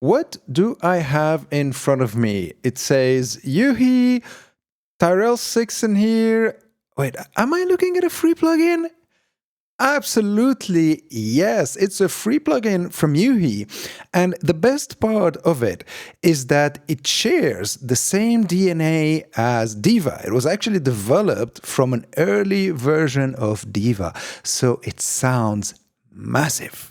What do I have in front of me? It says Yuhi, TyrellN6 in here. Wait, am I looking at a free plugin? Absolutely, yes. It's a free plugin from Yuhi. And the best part of it is that it shares the same DNA as Diva. It was actually developed from an early version of Diva, so it sounds massive.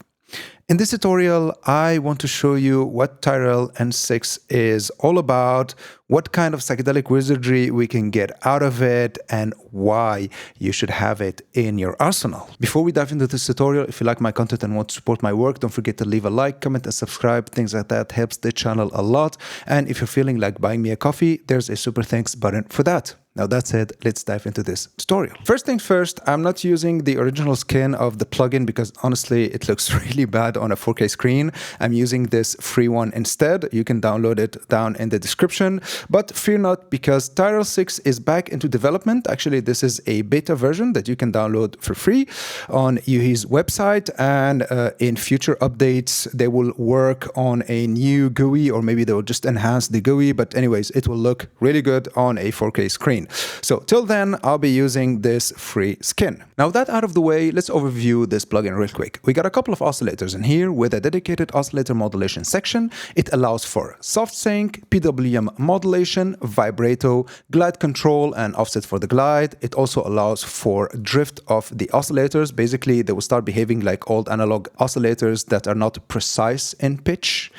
In this tutorial, I want to show you what TyrellN6 is all about, what kind of psychedelic wizardry we can get out of it, and why you should have it in your arsenal. Before we dive into this tutorial, if you like my content and want to support my work, don't forget to leave a like, comment, and subscribe. Things like that helps the channel a lot. And if you're feeling like buying me a coffee, there's a super thanks button for that. Now that said, let's dive into this tutorial. First things first, I'm not using the original skin of the plugin because honestly, it looks really bad on a 4K screen. I'm using this free one instead. You can download it down in the description, but fear not because TyrellN6 is back into development. Actually, this is a beta version that you can download for free on Yuhi's website, and in future updates, they will work on a new GUI, or maybe they will just enhance the GUI, but anyways, it will look really good on a 4K screen. So till then, I'll be using this free skin. Now that out of the way, let's overview this plugin real quick. We got a couple of oscillators in here with a dedicated oscillator modulation section. It allows for soft sync, PWM modulation, vibrato, glide control, and offset for the glide. It also allows for drift of the oscillators. Basically, they will start behaving like old analog oscillators that are not precise in pitch.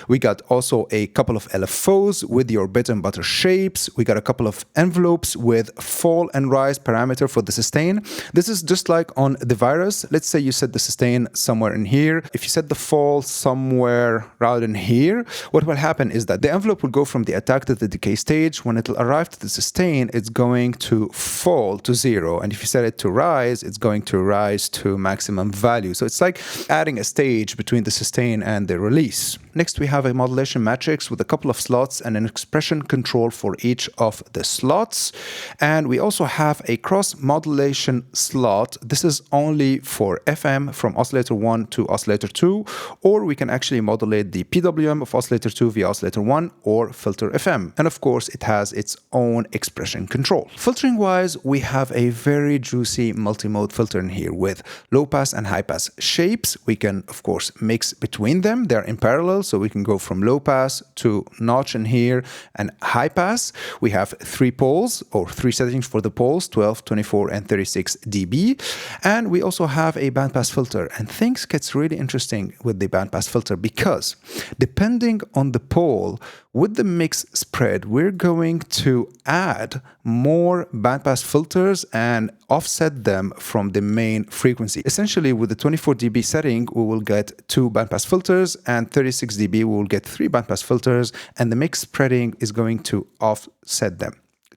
We got also a couple of LFOs with your bread and butter shapes. We got a couple of envelopes with fall and rise parameter for the sustain. This is just like on the virus. Let's say you set the sustain somewhere in here. If you set the fall somewhere rather than here, what will happen is that the envelope will go from the attack to the decay stage. When it will arrive to the sustain, it's going to fall to 0. And if you set it to rise, it's going to rise to maximum value. So it's like adding a stage between the sustain and the release. Next, we have a modulation matrix with a couple of slots and an expression control for each of the slots. And we also have a cross modulation slot. This is only for FM from oscillator 1 to oscillator 2, or we can actually modulate the PWM of oscillator 2 via oscillator 1 or filter FM. And of course, it has its own expression control. Filtering wise, we have a very juicy multi-mode filter in here with low pass and high pass shapes. We can, of course, mix between them. They're in parallel, so we can go from low pass to notch in here and high pass. We have 3 poles, or 3 settings for the poles, 12, 24, and 36 dB. And we also have a bandpass filter. And things gets really interesting with the bandpass filter because depending on the pole, with the mix spread, we're going to add more bandpass filters and offset them from the main frequency. Essentially, with the 24 dB setting, we will get 2 bandpass filters, and 36 dB, we will get 3 bandpass filters, and the mix spreading is going to offset them.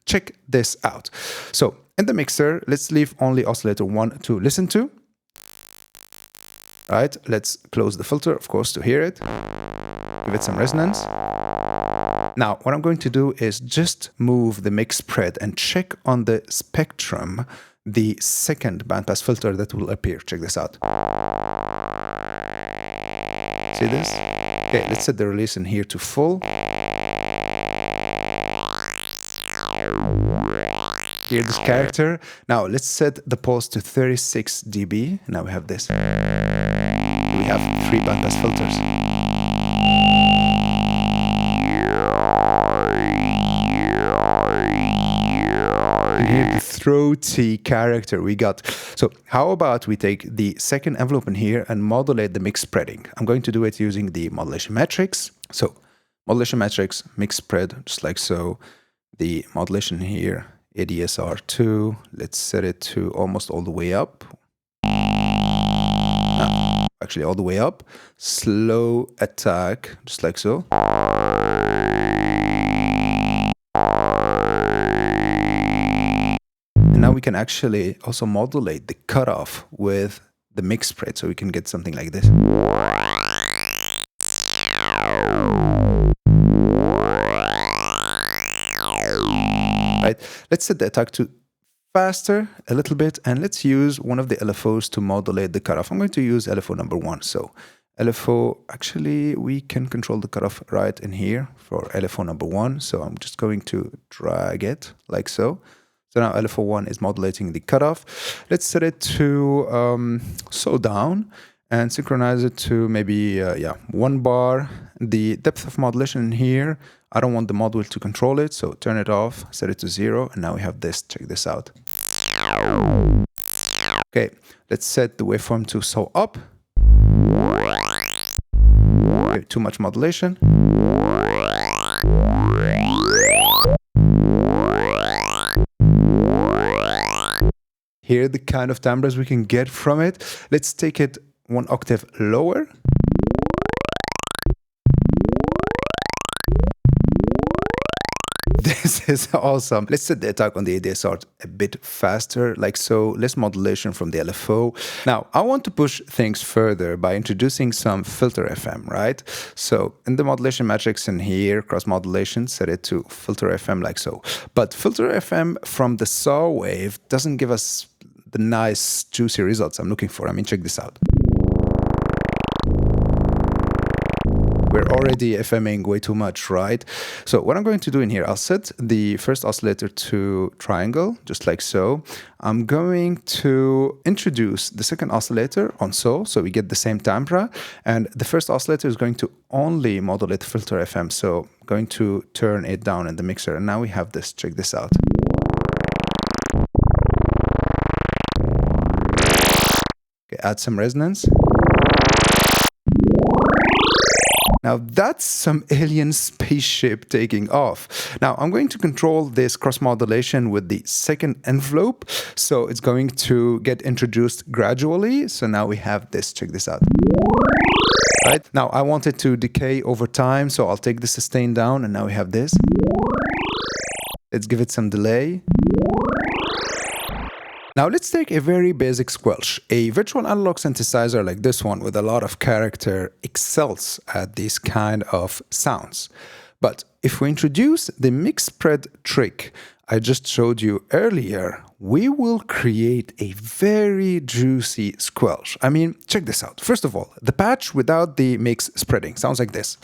Check this out. So in the mixer, let's leave only oscillator 1 to listen to. All right, let's close the filter, of course, to hear it. Give it some resonance. Now, what I'm going to do is just move the mix spread and check on the spectrum the second bandpass filter that will appear. Check this out. See this? Okay, let's set the release in here to full. Hear this character. Now let's set the pulse to 36 dB. Now we have this. We have 3 bandpass filters. You hear the throaty character we got. So how about we take the second envelope in here and modulate the mix spreading? I'm going to do it using the modulation matrix. So modulation matrix, mix spread, just like so. The modulation here, ADSR 2. Let's set it to almost all the way up. Actually all the way up. Slow attack, just like so. And now we can actually also modulate the cutoff with the mix spread, so we can get something like this. Right? Let's set the attack to faster a little bit, and let's use one of the LFOs to modulate the cutoff. I'm going to use LFO number 1. So LFO, actually, we can control the cutoff right in here for LFO number 1. So I'm just going to drag it like so. So now LFO 1 is modulating the cutoff. Let's set it to slow down and synchronize it to maybe 1 bar. The depth of modulation in here, I don't want the module to control it, so turn it off, set it to 0, and now we have this. Check this out. Okay, let's set the waveform to saw up. Okay, too much modulation. Here are the kind of timbres we can get from it. Let's take it 1 octave lower. This is awesome. Let's set the attack on the ADSR a bit faster, like so. Less modulation from the LFO. Now, I want to push things further by introducing some filter FM, right? So in the modulation matrix in here, cross modulation, set it to filter FM like so. But filter FM from the saw wave doesn't give us the nice, juicy results I'm looking for. I mean, check this out. We're already FMing way too much, right? So what I'm going to do in here, I'll set the first oscillator to triangle, just like so. I'm going to introduce the second oscillator on so we get the same timbre. And the first oscillator is going to only modulate filter FM. So I'm going to turn it down in the mixer. And now we have this. Check this out. Okay, add some resonance. Now that's some alien spaceship taking off. Now I'm going to control this cross modulation with the second envelope. So it's going to get introduced gradually. So now we have this, check this out. Right, now I want it to decay over time. So I'll take the sustain down and now we have this. Let's give it some delay. Now let's take a very basic squelch. A virtual analog synthesizer like this one with a lot of character excels at these kind of sounds. But if we introduce the mix spread trick I just showed you earlier, we will create a very juicy squelch. I mean, check this out. First of all, the patch without the mix spreading sounds like this.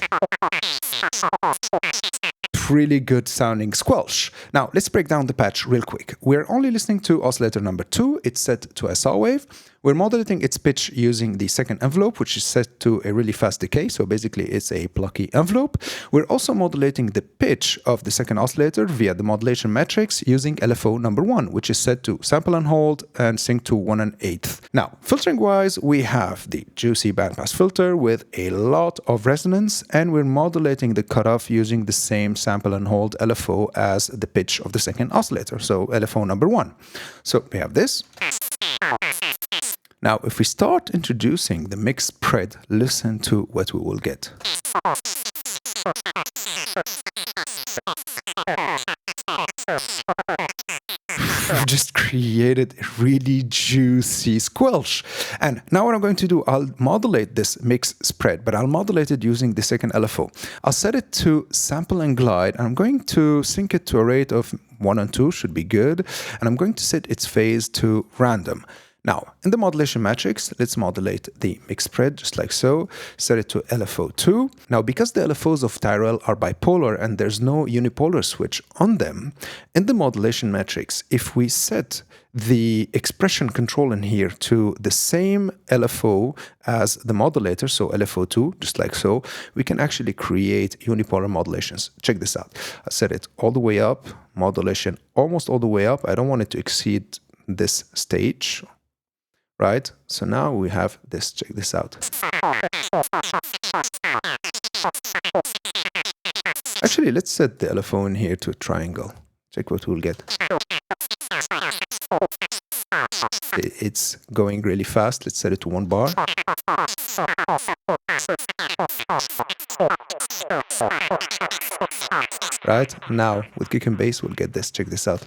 Really good sounding squelch. Now let's break down the patch real quick. We're only listening to oscillator number 2. It's set to a saw wave. We're modulating its pitch using the second envelope, which is set to a really fast decay. So basically it's a plucky envelope. We're also modulating the pitch of the second oscillator via the modulation matrix using LFO number 1, which is set to sample and hold and sync to 1 1/8. Now, filtering wise, we have the juicy bandpass filter with a lot of resonance, and we're modulating the cutoff using the same sample and hold LFO as the pitch of the second oscillator. So LFO number 1. So we have this. Now, if we start introducing the mix spread, listen to what we will get. We've just created a really juicy squelch. And now what I'm going to do, I'll modulate this mix spread, but I'll modulate it using the second LFO. I'll set it to sample and glide, and I'm going to sync it to a rate of 1 and 2, should be good. And I'm going to set its phase to random. Now, in the modulation matrix, let's modulate the mix spread just like so, set it to LFO2. Now, because the LFOs of Tyrell are bipolar and there's no unipolar switch on them, in the modulation matrix, if we set the expression control in here to the same LFO as the modulator, so LFO2, just like so, we can actually create unipolar modulations. Check this out. I set it all the way up, modulation almost all the way up. I don't want it to exceed this stage. Right? So now we have this. Check this out. Actually, let's set the LFO in here to a triangle. Check what we'll get. It's going really fast. Let's set it to 1 bar. Right? Now, with kick and bass, we'll get this. Check this out.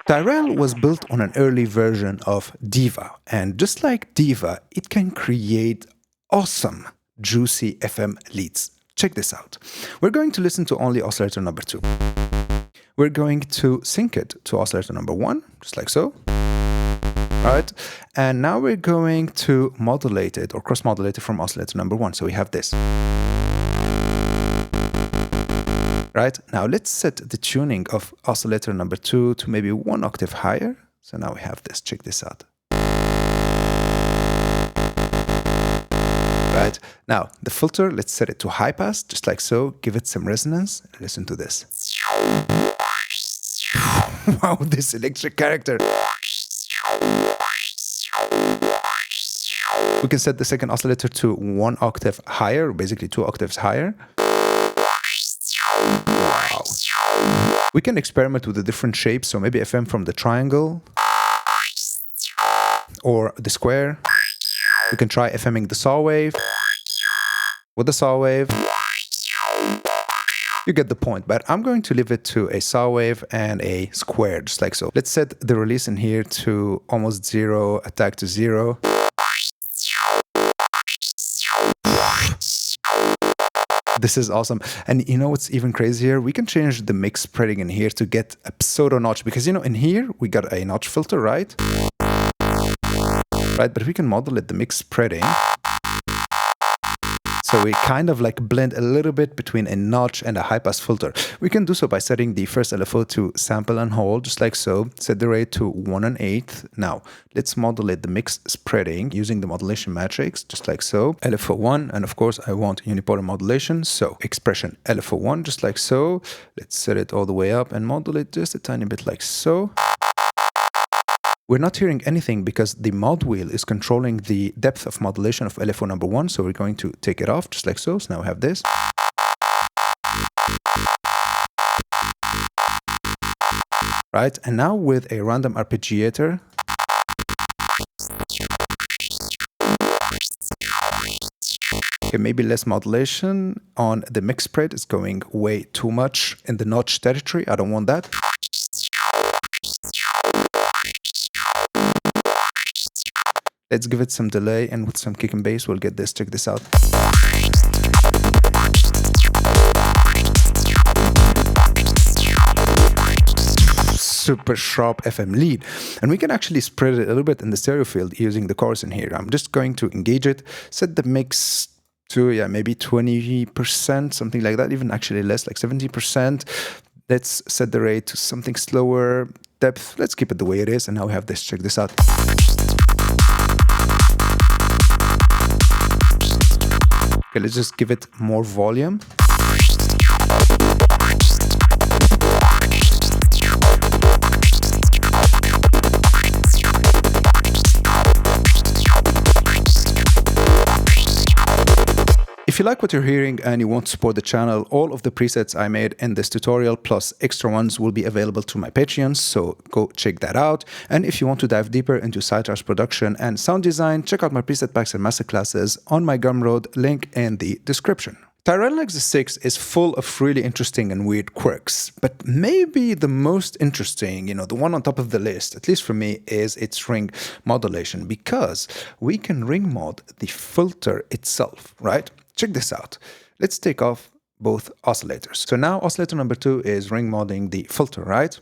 Tyrell was built on an early version of Diva, and just like Diva, it can create awesome, juicy FM leads. check this out. We're going to listen to only oscillator number 2. We're going to sync it to oscillator number 1, just like so. Right? And now we're going to modulate it or cross-modulate it from oscillator number 1. So we have this. Right? Now let's set the tuning of oscillator number 2 to maybe 1 octave higher. So now we have this. Check this out. Right? Now the filter, let's set it to high pass, just like so. Give it some resonance. Listen to this. Wow, this electric character. We can set the second oscillator to 1 octave higher, basically 2 octaves higher. Wow. We can experiment with the different shapes, so maybe FM from the triangle or the square. We can try FMing the saw wave with the saw wave. You get the point, but I'm going to leave it to a saw wave and a square, just like so. Let's set the release in here to almost 0, attack to 0. This is awesome. And you know what's even crazier? We can change the mix spreading in here to get a pseudo notch, because you know in here we got a notch filter, right? Right, but we can modulate the mix spreading. So we kind of like blend a little bit between a notch and a high pass filter. We can do so by setting the first LFO to sample and hold, just like so. Set the rate to 1 1/8. Now let's modulate the mix spreading using the modulation matrix, just like so. LFO 1, and of course I want unipolar modulation, so expression LFO 1, just like so. Let's set it all the way up and modulate just a tiny bit like so. We're not hearing anything because the mod wheel is controlling the depth of modulation of LFO number 1, so we're going to take it off just like so. So now we have this. Right, and now with a random arpeggiator, okay, maybe less modulation on the mix spread. It's going way too much in the notch territory. I don't want that. Let's give it some delay, and with some kick and bass, we'll get this. Check this out. Super sharp FM lead. And we can actually spread it a little bit in the stereo field using the chorus in here. I'm just going to engage it, set the mix to, yeah, maybe 20%, something like that, even actually less, like 70%. Let's set the rate to something slower. Depth, let's keep it the way it is. And now we have this. Check this out. Okay, let's just give it more volume. If you like what you're hearing and you want to support the channel, all of the presets I made in this tutorial plus extra ones will be available to my Patreons, so go check that out. And if you want to dive deeper into Psytrance production and sound design, check out my Presets Masterclasses on my Gumroad, link in the description. TyrellN6 is full of really interesting and weird quirks, but maybe the most interesting, the one on top of the list, at least for me, is its ring modulation, because we can ring mod the filter itself, right? Check this out. Let's take off both oscillators. So now oscillator number 2 is ring modding the filter, right?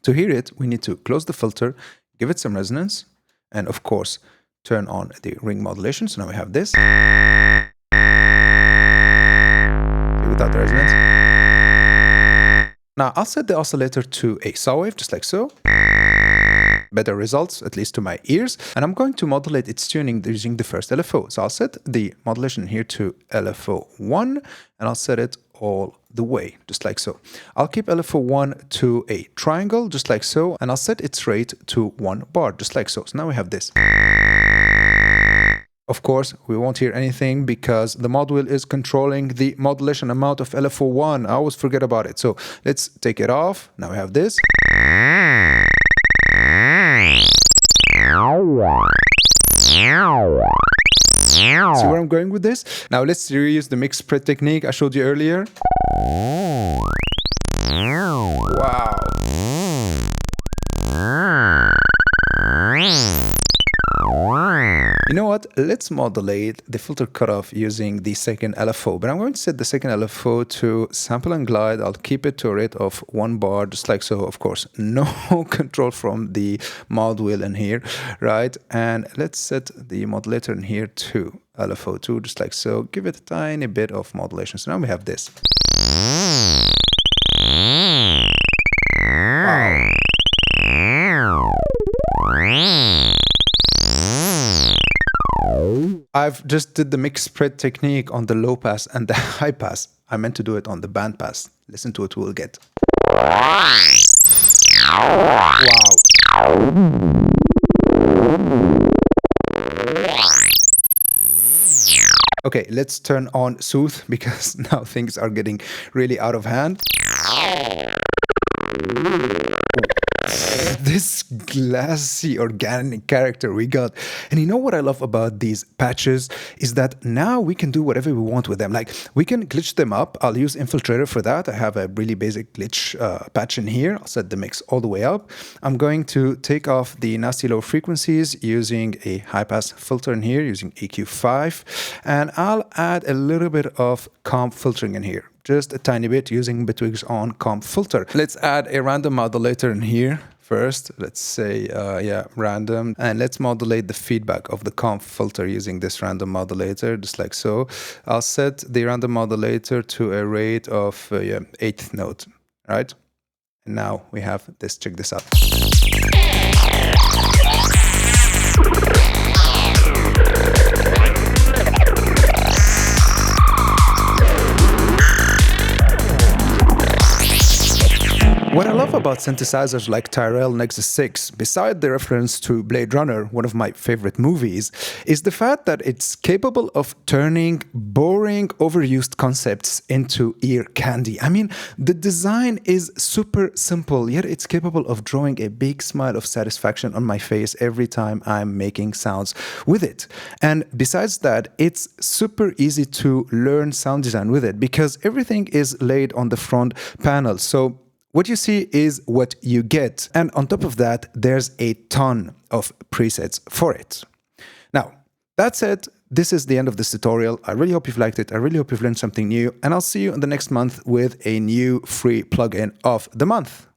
To hear it, we need to close the filter, give it some resonance, and of course, turn on the ring modulation. So now we have this. Without the resonance. Now I'll set the oscillator to a saw wave, just like so. Better results, at least to my ears. And I'm going to modulate its tuning using the first LFO. So I'll set the modulation here to LFO 1, and I'll set it all the way, just like so. I'll keep LFO 1 to a triangle, just like so, and I'll set its rate to 1 bar, just like so. So now we have this. Of course, we won't hear anything because the mod wheel is controlling the modulation amount of LFO 1. I always forget about it. So let's take it off. Now we have this. See where I'm going with this? Now let's reuse the mix spread technique I showed you earlier. Wow. You know what? Let's modulate the filter cutoff using the second LFO. But I'm going to set the second LFO to sample and glide. I'll keep it to a rate of 1 bar, just like so. Of course, no control from the mod wheel in here, right? And let's set the modulator in here to LFO2, just like so. Give it a tiny bit of modulation. So now we have this. Wow. I've just did the mix spread technique on the low pass and the high pass. I meant to do it on the band pass. Listen to what we'll get. Wow. Okay, let's turn on Soothe because now things are getting really out of hand. This glassy organic character we got. And you know what I love about these patches is that now we can do whatever we want with them. Like we can glitch them up. I'll use Infiltrator for that. I have a really basic glitch patch in here. I'll set the mix all the way up. I'm going to take off the nasty low frequencies using a high pass filter in here using EQ5. And I'll add a little bit of comp filtering in here. Just a tiny bit using Bitwig's on comp filter. Let's add a random modulator in here first. Let's say, random. And let's modulate the feedback of the comp filter using this random modulator, just like so. I'll set the random modulator to a rate of 8th note, right? And now we have this. Check this out. What I love about synthesizers like TyrellN6, beside the reference to Blade Runner, one of my favorite movies, is the fact that it's capable of turning boring, overused concepts into ear candy. I mean, the design is super simple, yet it's capable of drawing a big smile of satisfaction on my face every time I'm making sounds with it. And besides that, it's super easy to learn sound design with it because everything is laid on the front panel. So what you see is what you get. And on top of that, there's a ton of presets for it. Now, that said, this is the end of this tutorial. I really hope you've liked it. I really hope you've learned something new. And I'll see you in the next month with a new free plugin of the month.